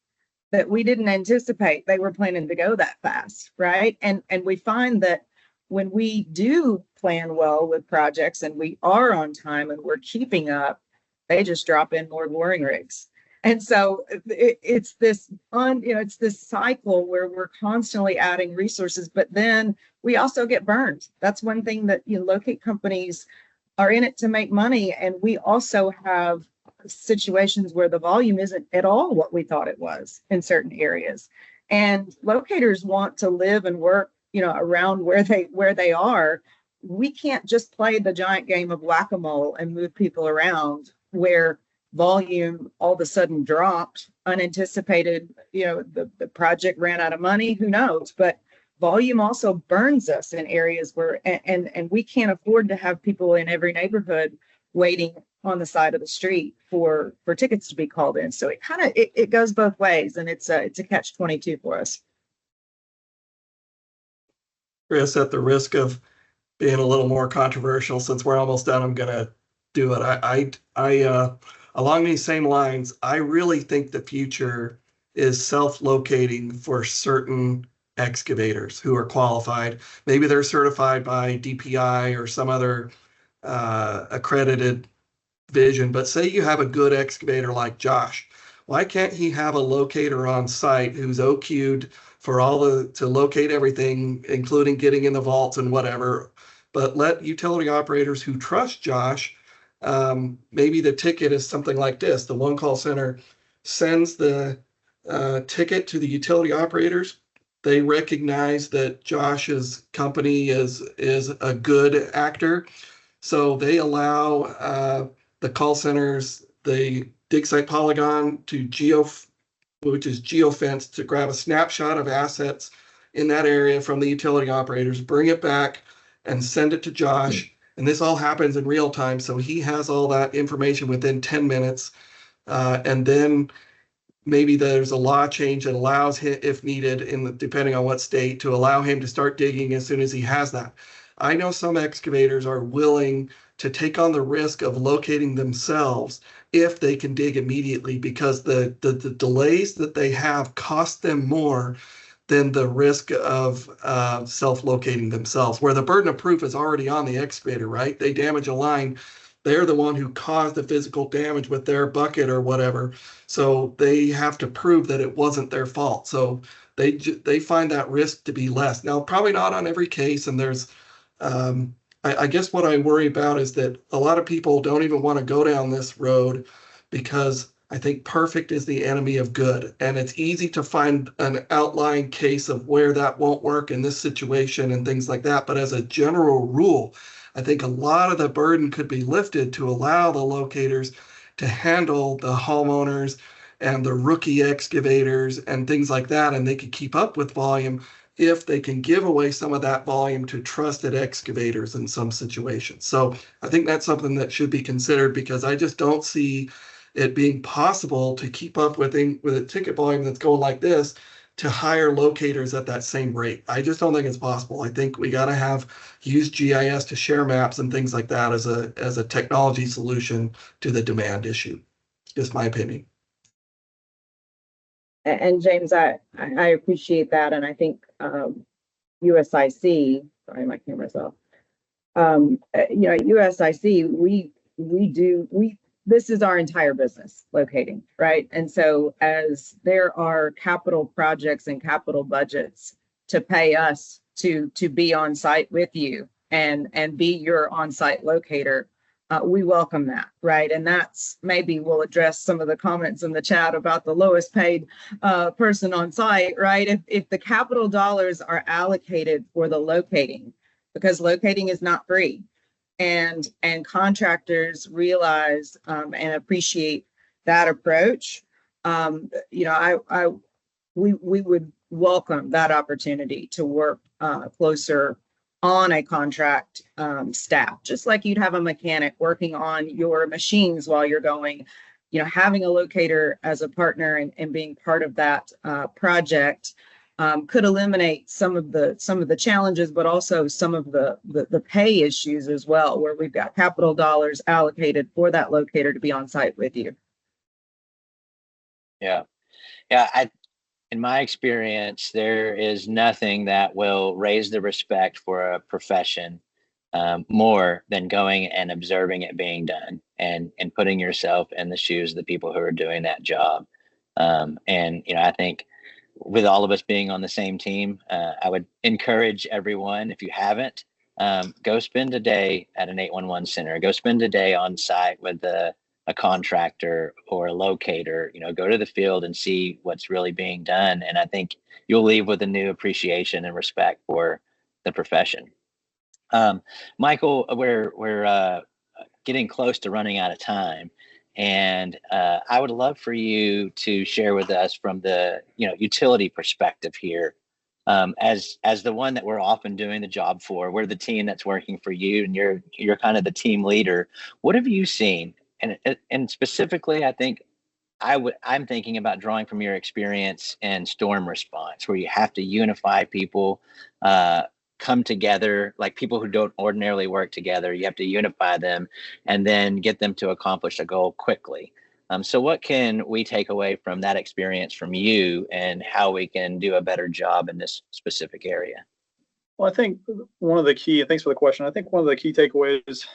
that we didn't anticipate they were planning to go that fast, right? And we find that when we do plan well with projects and we are on time and we're keeping up, they just drop in more boring rigs. And so it's this it's this cycle where we're constantly adding resources, but then we also get burned. That's one thing that locate companies are in it to make money. And we also have situations where the volume isn't at all what we thought it was in certain areas. And locators want to live and work, around where they are. We can't just play the giant game of whack-a-mole and move people around where volume all of a sudden dropped, unanticipated, the project ran out of money, who knows? But volume also burns us in areas where, and we can't afford to have people in every neighborhood waiting on the side of the street for tickets to be called in. So it goes both ways, and it's a catch-22 for us. Chris, at the risk of being a little more controversial, since we're almost done, I'm gonna do it. I along these same lines, I really think the future is self-locating for certain excavators who are qualified. Maybe they're certified by DPI or some other accredited vision, but say you have a good excavator like Josh. Why can't he have a locator on site who's OQ'd for to locate everything, including getting in the vaults and whatever, but let utility operators who trust Josh, maybe the ticket is something like this. The one call center sends the ticket to the utility operators. They recognize that Josh's company is a good actor. So they allow the call centers, the dig site polygon which is geofence, to grab a snapshot of assets in that area from the utility operators, bring it back and send it to Josh. And this all happens in real time. So he has all that information within 10 minutes. And then maybe there's a law change that allows him, if needed, depending on what state, to allow him to start digging as soon as he has that. I know some excavators are willing to take on the risk of locating themselves if they can dig immediately, because the delays that they have cost them more than the risk of self-locating themselves, where the burden of proof is already on the excavator, right? They damage a line. They're the one who caused the physical damage with their bucket or whatever. So they have to prove that it wasn't their fault. So they find that risk to be less. Now, probably not on every case. And there's, I guess what I worry about is that a lot of people don't even want to go down this road because I think perfect is the enemy of good. And it's easy to find an outlying case of where that won't work in this situation and things like that. But as a general rule, I think a lot of the burden could be lifted to allow the locators to handle the homeowners and the rookie excavators and things like that, and they could keep up with volume if they can give away some of that volume to trusted excavators in some situations. So I think that's something that should be considered, because I just don't see it being possible to keep up with a ticket volume that's going like this to hire locators at that same rate. I just don't think it's possible. I think we got to use GIS to share maps and things like that as a technology solution to the demand issue. Just my opinion. And James, I appreciate that, and I think USIC. Sorry, my camera's off. USIC, this is our entire business, locating, right? And so as there are capital projects and capital budgets to pay us to be on site with you and be your on-site locator, we welcome that, right? And that's, maybe we'll address some of the comments in the chat about the lowest paid person on site, right? If the capital dollars are allocated for the locating, because locating is not free, and contractors realize and appreciate that approach, we would welcome that opportunity to work closer on a contract staff, just like you'd have a mechanic working on your machines while you're going. Having a locator as a partner and being part of that project could eliminate some of the challenges, but also some of the pay issues as well, where we've got capital dollars allocated for that locator to be on site with you. Yeah. In my experience, there is nothing that will raise the respect for a profession more than going and observing it being done and putting yourself in the shoes of the people who are doing that job. I think with all of us being on the same team, I would encourage everyone, if you haven't, go spend a day at an 811 center, go spend a day on site with a contractor or a locator, go to the field and see what's really being done. And I think you'll leave with a new appreciation and respect for the profession. Michael, we're getting close to running out of time. And I would love for you to share with us from the utility perspective here, as the one that we're often doing the job for. We're the team that's working for you, and you're kind of the team leader. What have you seen? And specifically, I think I'm thinking about drawing from your experience in storm response, where you have to unify people, come together, like people who don't ordinarily work together. You have to unify them and then get them to accomplish a goal quickly. So what can we take away from that experience from you, and how we can do a better job in this specific area? Well, I think thanks for the question. I think one of the key takeaways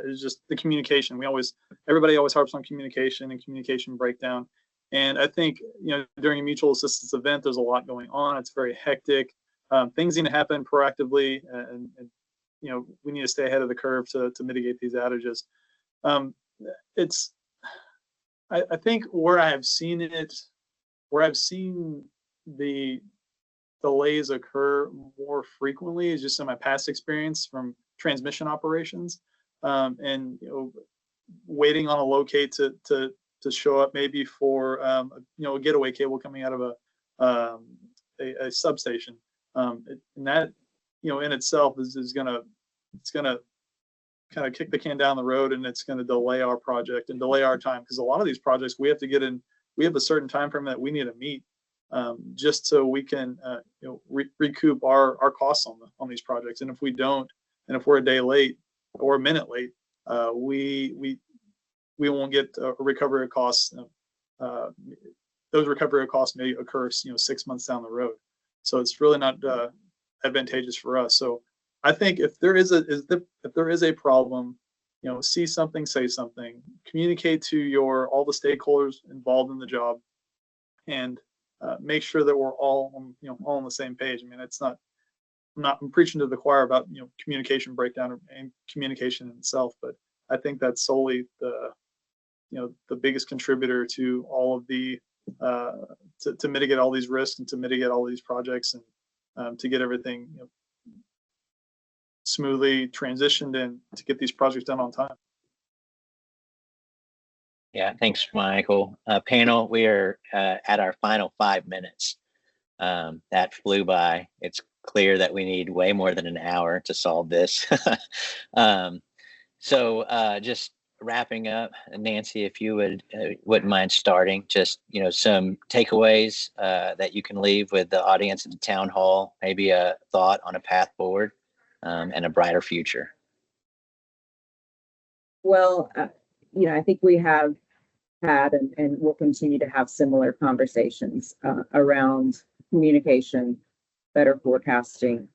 is just the communication. Everybody always harps on communication and communication breakdown. And I think, during a mutual assistance event, there's a lot going on. It's very hectic. Things need to happen proactively, and we need to stay ahead of the curve to mitigate these outages. I think where I've seen the delays occur more frequently is just in my past experience from transmission operations, and waiting on a locate to show up, maybe for a getaway cable coming out of a substation. And that in itself is gonna kind of kick the can down the road, and it's going to delay our project and delay our time, because a lot of these projects we have a certain time frame that we need to meet, just so we can recoup our costs on these projects. And if we don't, and if we're a day late or a minute late, we won't get a recovery of costs. Those recovery of costs may occur 6 months down the road, so it's really not advantageous for us. So I think if there is a problem, see something, say something, communicate to all the stakeholders involved in the job, and make sure that we're all on the same page. I mean, I'm preaching to the choir about communication breakdown and communication in itself, but I think that's solely the biggest contributor to all of the to mitigate all these risks and to mitigate all these projects, and to get everything smoothly transitioned and to get these projects done on time. Yeah, thanks, Michael. Panel, we are at our final 5 minutes. That flew by. It's clear that we need way more than an hour to solve this. So just wrapping up, Nancy, if you wouldn't mind starting, just some takeaways that you can leave with the audience at the town hall, maybe a thought on a path forward and a brighter future. Well, I think we have had and will continue to have similar conversations around communication, better forecasting.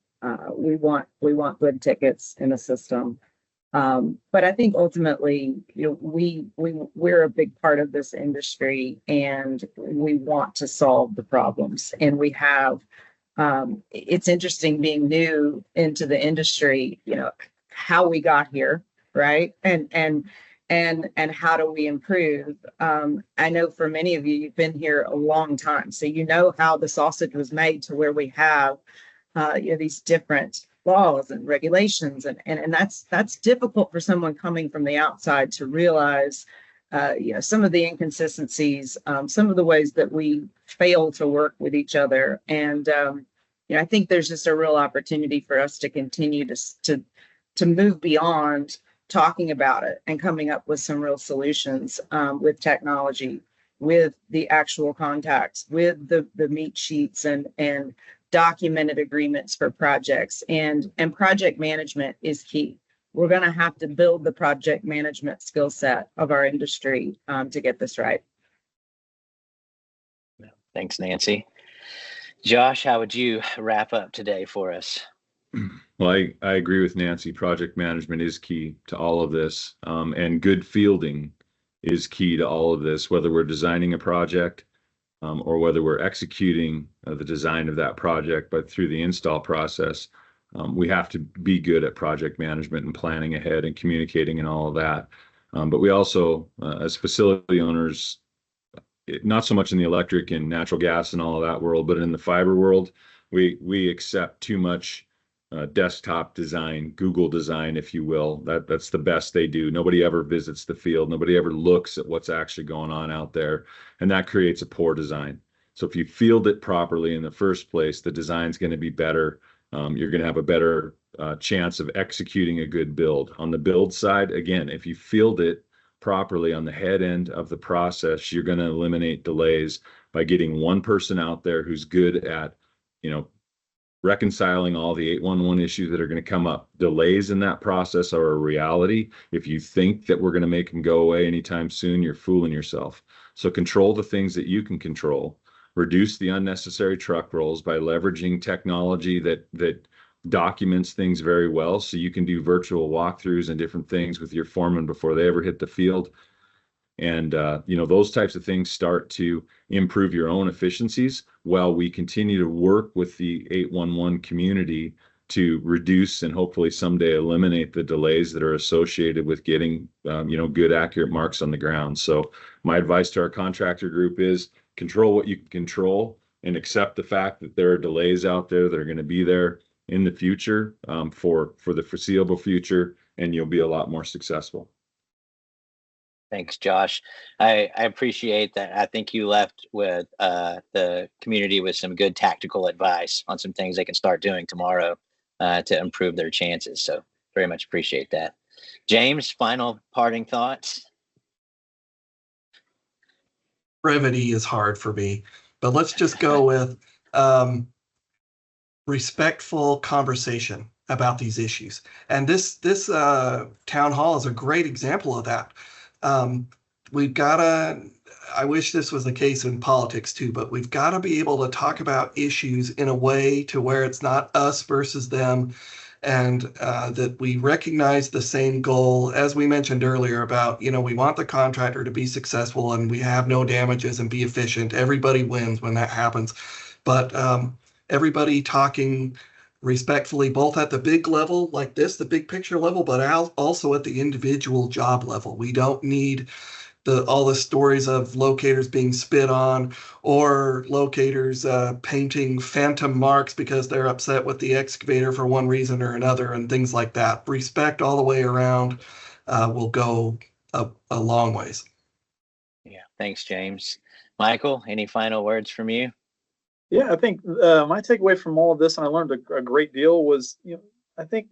We want good tickets in the system. But I think ultimately, we're a big part of this industry, and we want to solve the problems. And we have. It's interesting being new into the industry. How we got here, right? And how do we improve? I know for many of you, you've been here a long time, so you know how the sausage was made to where we have these different laws and regulations, and that's difficult for someone coming from the outside to realize some of the inconsistencies, some of the ways that we fail to work with each other. And I think there's just a real opportunity for us to continue to move beyond talking about it and coming up with some real solutions with technology, with the actual contacts, with the meet sheets and documented agreements for projects, and project management is key. We're going to have to build the project management skill set of our industry to get this right. Thanks, Nancy. Josh, how would you wrap up today for us? Well, I agree with Nancy. Project management is key to all of this, and good fielding is key to all of this, whether we're designing a project or whether we're executing the design of that project. But through the install process, we have to be good at project management and planning ahead and communicating and all of that. But we also, as facility owners, not so much in the electric and natural gas and all of that world, but in the fiber world, we accept too much desktop design, Google design, if you will. That's the best they do. Nobody ever visits the field. Nobody ever looks at what's actually going on out there. And that creates a poor design. So if you field it properly in the first place, the design's going to be better. You're going to have a better chance of executing a good build. On the build side, again, if you field it properly on the head end of the process, you're going to eliminate delays by getting one person out there who's good at, reconciling all the 811 issues that are going to come up. Delays in that process are a reality. If you think that we're going to make them go away anytime soon, you're fooling yourself. So control the things that you can control. Reduce the unnecessary truck rolls by leveraging technology that documents things very well, so you can do virtual walkthroughs and different things with your foreman before they ever hit the field. And those types of things start to improve your own efficiencies while we continue to work with the 811 community to reduce and hopefully someday eliminate the delays that are associated with getting good, accurate marks on the ground. So my advice to our contractor group is control what you can control and accept the fact that there are delays out there that are going to be there in the future for the foreseeable future, and you'll be a lot more successful. Thanks, Josh. I appreciate that. I think you left with the community with some good tactical advice on some things they can start doing tomorrow to improve their chances. So very much appreciate that. James, final parting thoughts? Brevity is hard for me, but let's just go with respectful conversation about these issues. And this town hall is a great example of that. I wish this was the case in politics too, but we've got to be able to talk about issues in a way to where it's not us versus them, and that we recognize the same goal, as we mentioned earlier about, we want the contractor to be successful and we have no damages and be efficient. Everybody wins when that happens. But everybody talking respectfully, both at the big level like this, the big picture level, but also at the individual job level. We don't need all the stories of locators being spit on, or locators painting phantom marks because they're upset with the excavator for one reason or another, and things like that. Respect all the way around will go a long ways. Yeah, thanks, James. Michael, any final words from you? Yeah, I think my takeaway from all of this, and I learned a great deal, was I think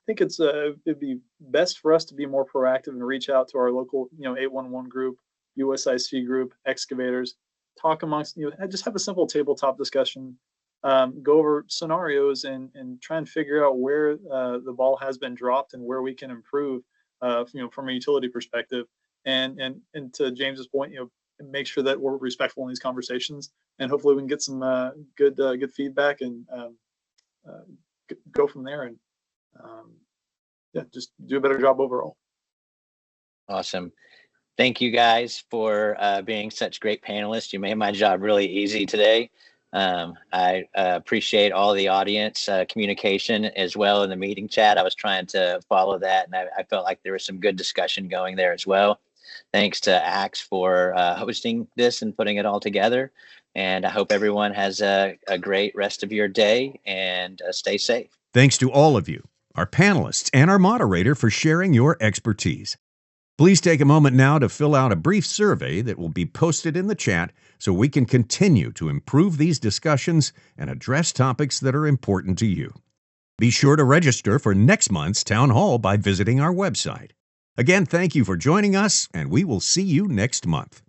it'd be best for us to be more proactive and reach out to our local 811 group, USIC group, excavators, talk amongst just have a simple tabletop discussion, go over scenarios and try and figure out where the ball has been dropped and where we can improve, from a utility perspective, and to James's point, make sure that we're respectful in these conversations, and hopefully we can get some good feedback and go from there, and just do a better job overall. Awesome. Thank you guys for being such great panelists. You made my job really easy today. I appreciate all the audience communication as well in the meeting chat. I was trying to follow that, and I felt like there was some good discussion going there as well. Thanks to Axe for hosting this and putting it all together. And I hope everyone has a great rest of your day, and stay safe. Thanks to all of you, our panelists, and our moderator for sharing your expertise. Please take a moment now to fill out a brief survey that will be posted in the chat so we can continue to improve these discussions and address topics that are important to you. Be sure to register for next month's Town Hall by visiting our website. Again, thank you for joining us, and we will see you next month.